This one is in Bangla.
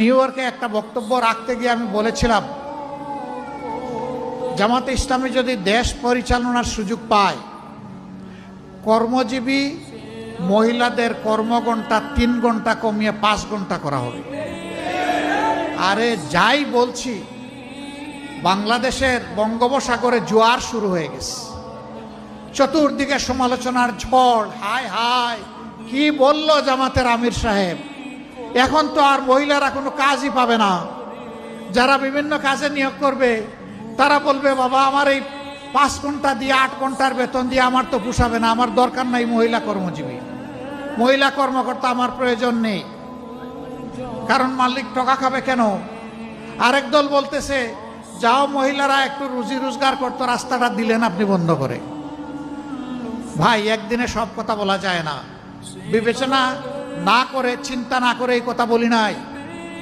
নিউ ইয়র্কে একটা বক্তব্য রাখতে গিয়ে আমি বলেছিলাম, জামাতে ইসলামী যদি দেশ পরিচালনার সুযোগ পায়, কর্মজীবী মহিলাদের কর্মঘণ্টা 3 ঘন্টা কমিয়ে 5 ঘন্টা করা হবে। আরে যাই বলছি, বাংলাদেশের বঙ্গোপসাগরে জোয়ার শুরু হয়ে গেছে, চতুর্দিকে সমালোচনার ঝড়। হায় হায়, কি বলল জামাতের আমির সাহেব, এখন তো আর মহিলারা কোনো কাজই পাবে না। যারা বিভিন্ন কাজে নিয়োগ করবে তারা বলবে, বাবা আমার এই 5 ঘন্টা দিয়ে 8 ঘন্টার বেতন দিয়ে আমার তো পোষাবে না, আমার দরকার নাই মহিলা কর্মজীবী, মহিলা কর্মকর্তা আমার প্রয়োজন নেই। কারণ মালিক টাকা খাবে কেন? আরেক দল বলতেছে, যাও মহিলারা একটু রুজি রোজগার করতো, রাস্তাটা দিলেন আপনি বন্ধ করে। ভাই, একদিনে সব কথা বলা যায় না। বিবেচনা না করে, চিন্তা না করে এই কথা বলি নাই।